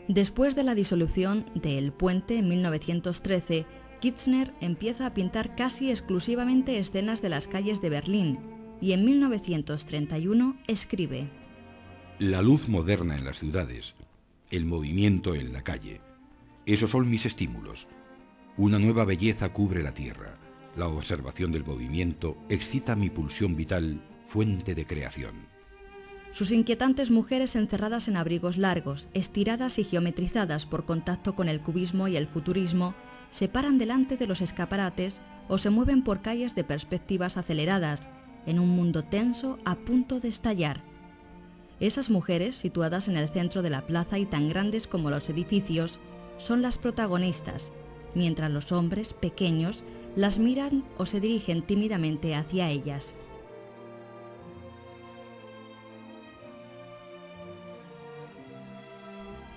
Después de la disolución de El Puente en 1913, Kirchner empieza a pintar casi exclusivamente escenas de las calles de Berlín y en 1931 escribe: La luz moderna en las ciudades, el movimiento en la calle, esos son mis estímulos. Una nueva belleza cubre la tierra. La observación del movimiento excita mi pulsión vital, fuente de creación. Sus inquietantes mujeres encerradas en abrigos largos, estiradas y geometrizadas por contacto con el cubismo y el futurismo, se paran delante de los escaparates o se mueven por calles de perspectivas aceleradas, en un mundo tenso a punto de estallar. Esas mujeres, situadas en el centro de la plaza y tan grandes como los edificios, son las protagonistas, mientras los hombres, pequeños, las miran o se dirigen tímidamente hacia ellas.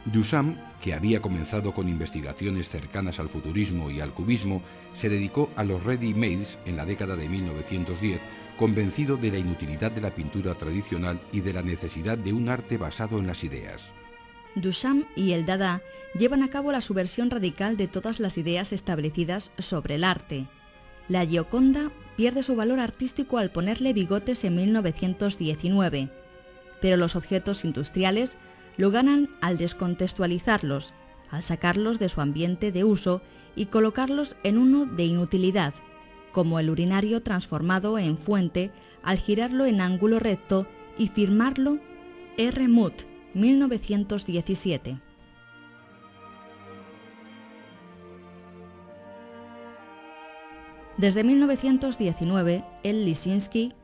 Duchamp, que había comenzado con investigaciones cercanas al futurismo y al cubismo, se dedicó a los ready-mades en la década de 1910, convencido de la inutilidad de la pintura tradicional y de la necesidad de un arte basado en las ideas. Duchamp y el Dada llevan a cabo la subversión radical de todas las ideas establecidas sobre el arte. La Gioconda pierde su valor artístico al ponerle bigotes en 1919, pero los objetos industriales lo ganan al descontextualizarlos, al sacarlos de su ambiente de uso y colocarlos en uno de inutilidad, como el urinario transformado en fuente al girarlo en ángulo recto y firmarlo R. Muth, 1917. Desde 1919, el Lisinski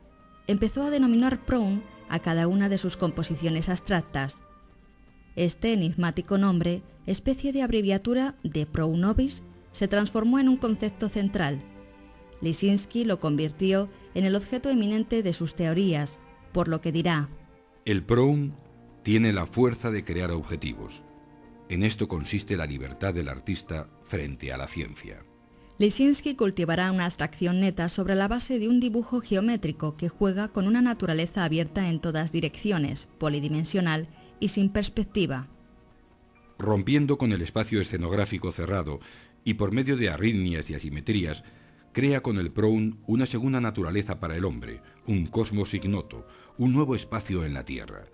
empezó a denominar Proun a cada una de sus composiciones abstractas. Este enigmático nombre, especie de abreviatura de Prounovich, se transformó en un concepto central. Lisinski lo convirtió en el objeto eminente de sus teorías, por lo que dirá: El Proun tiene la fuerza de crear objetivos. En esto consiste la libertad del artista frente a la ciencia. Lisinski cultivará una abstracción neta sobre la base de un dibujo geométrico que juega con una naturaleza abierta en todas direcciones, polidimensional y sin perspectiva. Rompiendo con el espacio escenográfico cerrado y por medio de arritmias y asimetrías, crea con el Proun una segunda naturaleza para el hombre, un cosmos ignoto, un nuevo espacio en la Tierra.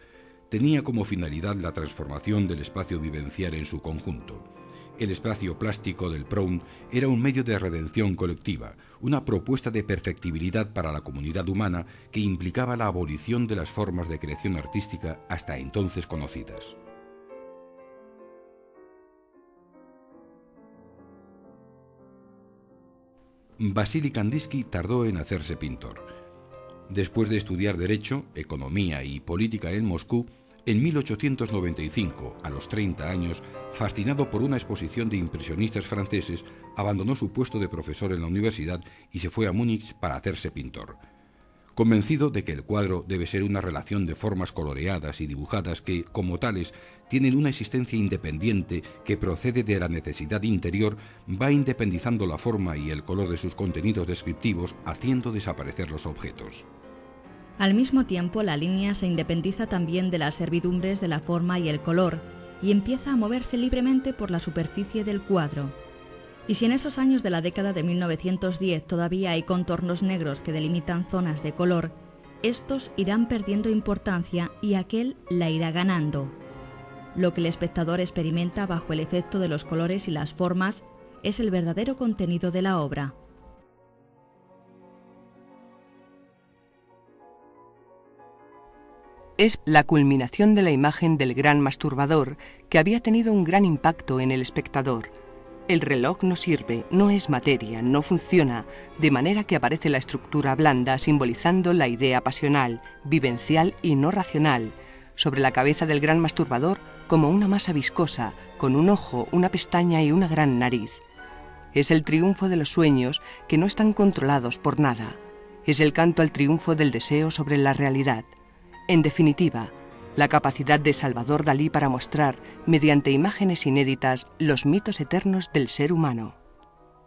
Tenía como finalidad la transformación del espacio vivencial en su conjunto. El espacio plástico del Proun era un medio de redención colectiva, una propuesta de perfectibilidad para la comunidad humana que implicaba la abolición de las formas de creación artística hasta entonces conocidas. Vasily Kandinsky tardó en hacerse pintor. Después de estudiar Derecho, Economía y Política en Moscú, en 1895, a los 30 años, fascinado por una exposición de impresionistas franceses, abandonó su puesto de profesor en la universidad y se fue a Múnich para hacerse pintor. Convencido de que el cuadro debe ser una relación de formas coloreadas y dibujadas que, como tales, tienen una existencia independiente que procede de la necesidad interior, va independizando la forma y el color de sus contenidos descriptivos, haciendo desaparecer los objetos. Al mismo tiempo, la línea se independiza también de las servidumbres de la forma y el color, y empieza a moverse libremente por la superficie del cuadro. Y si en esos años de la década de 1910 todavía hay contornos negros que delimitan zonas de color, estos irán perdiendo importancia y aquel la irá ganando. Lo que el espectador experimenta bajo el efecto de los colores y las formas es el verdadero contenido de la obra. Es la culminación de la imagen del gran masturbador que había tenido un gran impacto en el espectador. El reloj no sirve, no es materia, no funciona, de manera que aparece la estructura blanda simbolizando la idea pasional, vivencial y no racional, sobre la cabeza del gran masturbador como una masa viscosa, con un ojo, una pestaña y una gran nariz. Es el triunfo de los sueños que no están controlados por nada. Es el canto al triunfo del deseo sobre la realidad. En definitiva, la capacidad de Salvador Dalí para mostrar, mediante imágenes inéditas, los mitos eternos del ser humano.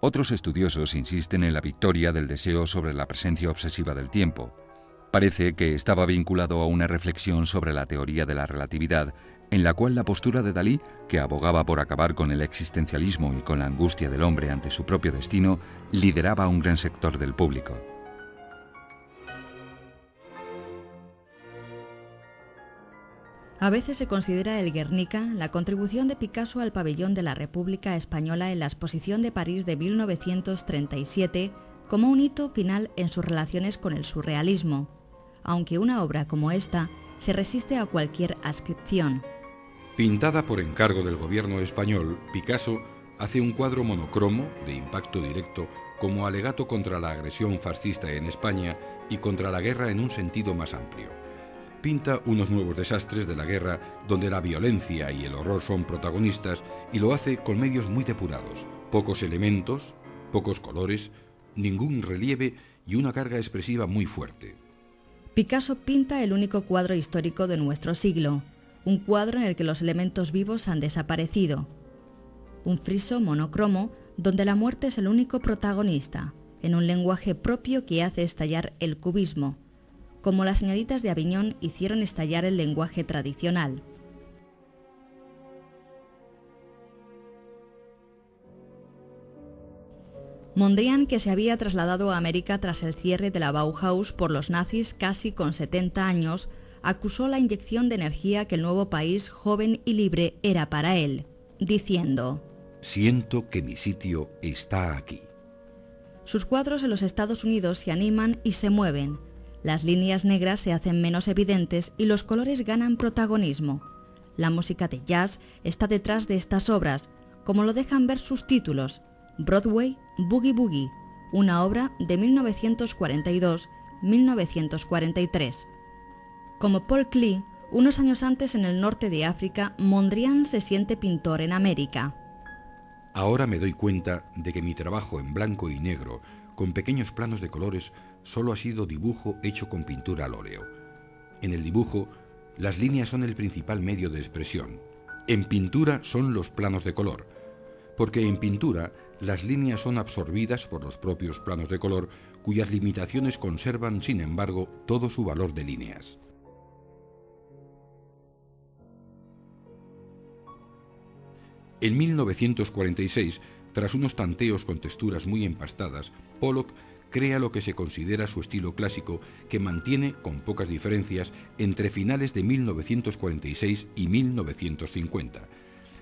Otros estudiosos insisten en la victoria del deseo sobre la presencia obsesiva del tiempo. Parece que estaba vinculado a una reflexión sobre la teoría de la relatividad en la cual la postura de Dalí, que abogaba por acabar con el existencialismo y con la angustia del hombre ante su propio destino, lideraba a un gran sector del público. A veces se considera el Guernica la contribución de Picasso al pabellón de la República Española en la Exposición de París de 1937 como un hito final en sus relaciones con el surrealismo, aunque una obra como esta se resiste a cualquier adscripción. Pintada por encargo del gobierno español, Picasso hace un cuadro monocromo de impacto directo como alegato contra la agresión fascista en España y contra la guerra en un sentido más amplio. Pinta unos nuevos desastres de la guerra donde la violencia y el horror son protagonistas y lo hace con medios muy depurados, pocos elementos, pocos colores, ningún relieve y una carga expresiva muy fuerte. Picasso pinta el único cuadro histórico de nuestro siglo, un cuadro en el que los elementos vivos han desaparecido. Un friso monocromo donde la muerte es el único protagonista, en un lenguaje propio que hace estallar el cubismo, como las señoritas de Aviñón hicieron estallar el lenguaje tradicional. Mondrian, que se había trasladado a América tras el cierre de la Bauhaus por los nazis casi con 70 años, acusó la inyección de energía que el nuevo país joven y libre era para él, diciendo: «Siento que mi sitio está aquí». Sus cuadros en los Estados Unidos se animan y se mueven. Las líneas negras se hacen menos evidentes y los colores ganan protagonismo. La música de jazz está detrás de estas obras, como lo dejan ver sus títulos: Broadway, Boogie Boogie, una obra de 1942-1943. Como Paul Klee, unos años antes en el norte de África, Mondrian se siente pintor en América. Ahora me doy cuenta de que mi trabajo en blanco y negro, con pequeños planos de colores, solo ha sido dibujo hecho con pintura al óleo. En el dibujo, las líneas son el principal medio de expresión. En pintura son los planos de color, porque en pintura las líneas son absorbidas por los propios planos de color, cuyas limitaciones conservan, sin embargo, todo su valor de líneas. En 1946, tras unos tanteos con texturas muy empastadas, Pollock crea lo que se considera su estilo clásico, que mantiene, con pocas diferencias, entre finales de 1946 y 1950.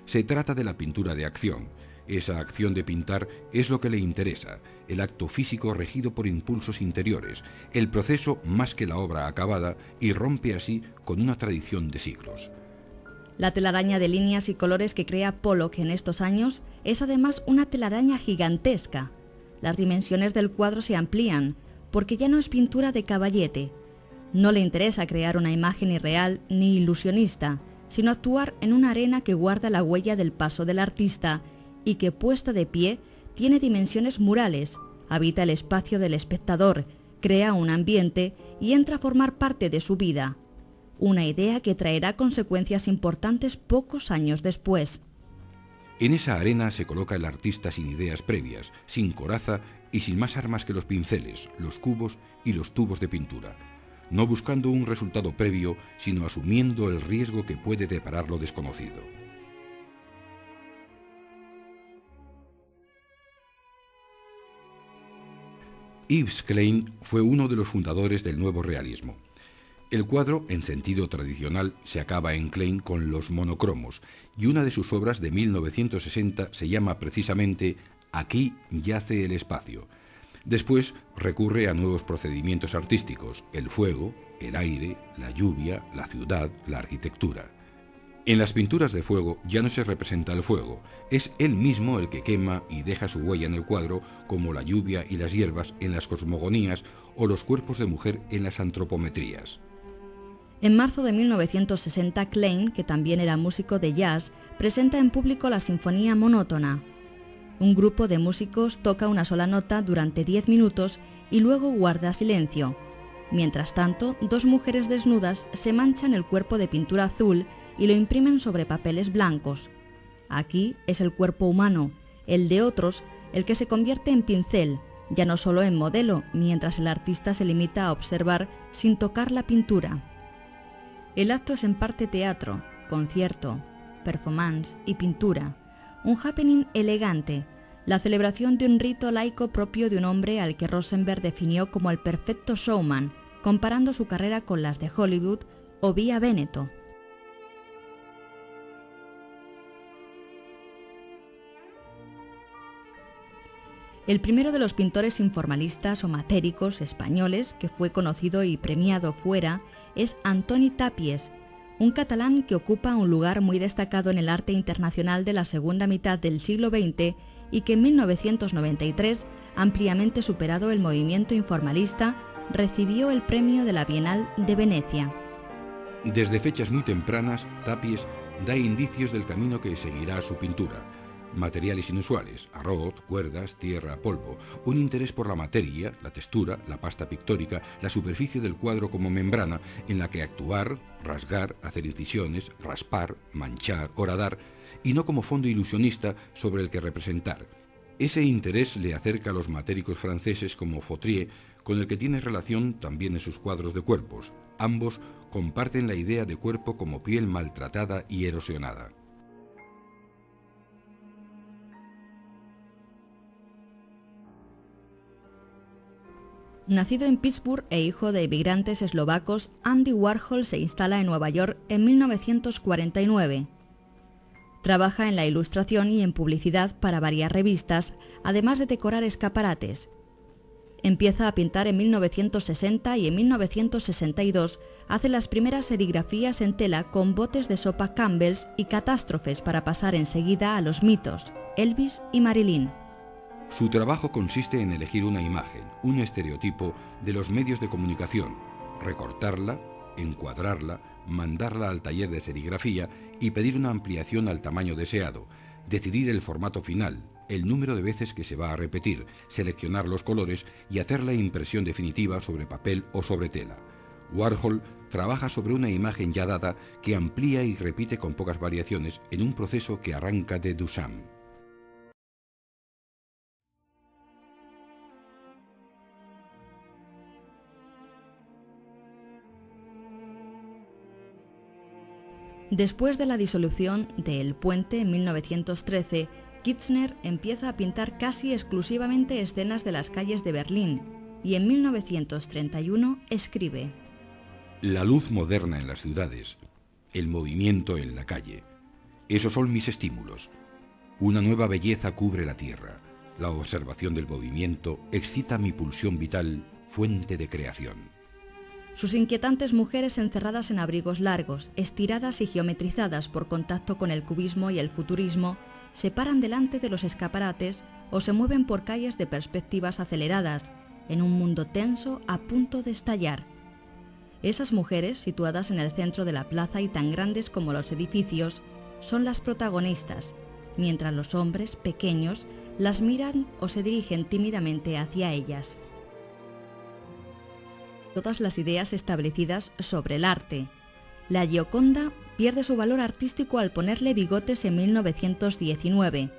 Se trata de la pintura de acción. Esa acción de pintar es lo que le interesa, el acto físico regido por impulsos interiores, el proceso más que la obra acabada, y rompe así con una tradición de siglos. La telaraña de líneas y colores que crea Pollock en estos años es además una telaraña gigantesca. Las dimensiones del cuadro se amplían, porque ya no es pintura de caballete. No le interesa crear una imagen irreal ni ilusionista, sino actuar en una arena que guarda la huella del paso del artista y que, puesta de pie, tiene dimensiones murales, habita el espacio del espectador, crea un ambiente y entra a formar parte de su vida. Una idea que traerá consecuencias importantes pocos años después. En esa arena se coloca el artista sin ideas previas, sin coraza y sin más armas que los pinceles, los cubos y los tubos de pintura, no buscando un resultado previo, sino asumiendo el riesgo que puede deparar lo desconocido. Yves Klein fue uno de los fundadores del nuevo realismo. El cuadro, en sentido tradicional, se acaba en Klein con los monocromos, y una de sus obras de 1960 se llama precisamente Aquí yace el espacio. Después recurre a nuevos procedimientos artísticos: el fuego, el aire, la lluvia, la ciudad, la arquitectura. En las pinturas de fuego ya no se representa el fuego, es él mismo el que quema y deja su huella en el cuadro, como la lluvia y las hierbas en las cosmogonías o los cuerpos de mujer en las antropometrías. En marzo de 1960, Klein, que también era músico de jazz, presenta en público la Sinfonía Monótona. Un grupo de músicos toca una sola nota durante 10 minutos y luego guarda silencio. Mientras tanto, dos mujeres desnudas se manchan el cuerpo de pintura azul y lo imprimen sobre papeles blancos. Aquí es el cuerpo humano, el de otros, el que se convierte en pincel, ya no solo en modelo, mientras el artista se limita a observar sin tocar la pintura. El acto es en parte teatro, concierto, performance y pintura, un happening elegante, la celebración de un rito laico propio de un hombre al que Rosenberg definió como el perfecto showman, comparando su carrera con las de Hollywood o Via Veneto. El primero de los pintores informalistas o matéricos españoles que fue conocido y premiado fuera es Antoni Tàpies, un catalán que ocupa un lugar muy destacado en el arte internacional de la segunda mitad del siglo XX y que en 1993, ampliamente superado el movimiento informalista, recibió el premio de la Bienal de Venecia. Desde fechas muy tempranas, Tàpies da indicios del camino que seguirá su pintura. Materiales inusuales, arroz, cuerdas, tierra, polvo, un interés por la materia, la textura, la pasta pictórica, la superficie del cuadro como membrana en la que actuar, rasgar, hacer incisiones, raspar, manchar, horadar, y no como fondo ilusionista sobre el que representar. Ese interés le acerca a los matéricos franceses como Fautrier, con el que tiene relación también en sus cuadros de cuerpos. Ambos comparten la idea de cuerpo como piel maltratada y erosionada. Nacido en Pittsburgh e hijo de inmigrantes eslovacos, Andy Warhol se instala en Nueva York en 1949. Trabaja en la ilustración y en publicidad para varias revistas, además de decorar escaparates. Empieza a pintar en 1960 y en 1962 hace las primeras serigrafías en tela con botes de sopa Campbell's y catástrofes para pasar enseguida a los mitos, Elvis y Marilyn. Su trabajo consiste en elegir una imagen, un estereotipo de los medios de comunicación, recortarla, encuadrarla, mandarla al taller de serigrafía y pedir una ampliación al tamaño deseado, decidir el formato final, el número de veces que se va a repetir, seleccionar los colores y hacer la impresión definitiva sobre papel o sobre tela. Warhol trabaja sobre una imagen ya dada que amplía y repite con pocas variaciones en un proceso que arranca de Duchamp. Después de la disolución de El Puente en 1913, Kirchner empieza a pintar casi exclusivamente escenas de las calles de Berlín y en 1931 escribe: La luz moderna en las ciudades, el movimiento en la calle, esos son mis estímulos. Una nueva belleza cubre la tierra. La observación del movimiento excita mi pulsión vital, fuente de creación. Sus inquietantes mujeres encerradas en abrigos largos, estiradas y geometrizadas por contacto con el cubismo y el futurismo, se paran delante de los escaparates o se mueven por calles de perspectivas aceleradas, en un mundo tenso a punto de estallar. Esas mujeres, situadas en el centro de la plaza y tan grandes como los edificios, son las protagonistas, mientras los hombres, pequeños, las miran o se dirigen tímidamente hacia ellas. Todas las ideas establecidas sobre el arte. La Gioconda pierde su valor artístico al ponerle bigotes en 1919,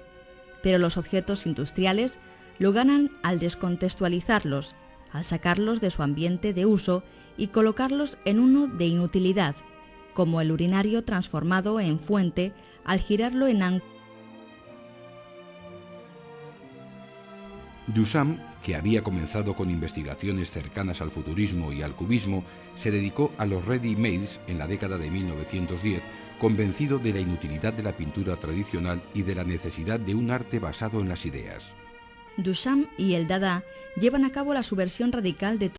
pero los objetos industriales lo ganan al descontextualizarlos, al sacarlos de su ambiente de uso y colocarlos en uno de inutilidad, como el urinario transformado en fuente al girarlo en ángulo. Duchamp, que había comenzado con investigaciones cercanas al futurismo y al cubismo, se dedicó a los ready-mades en la década de 1910, convencido de la inutilidad de la pintura tradicional y de la necesidad de un arte basado en las ideas. Duchamp y el Dada llevan a cabo la subversión radical de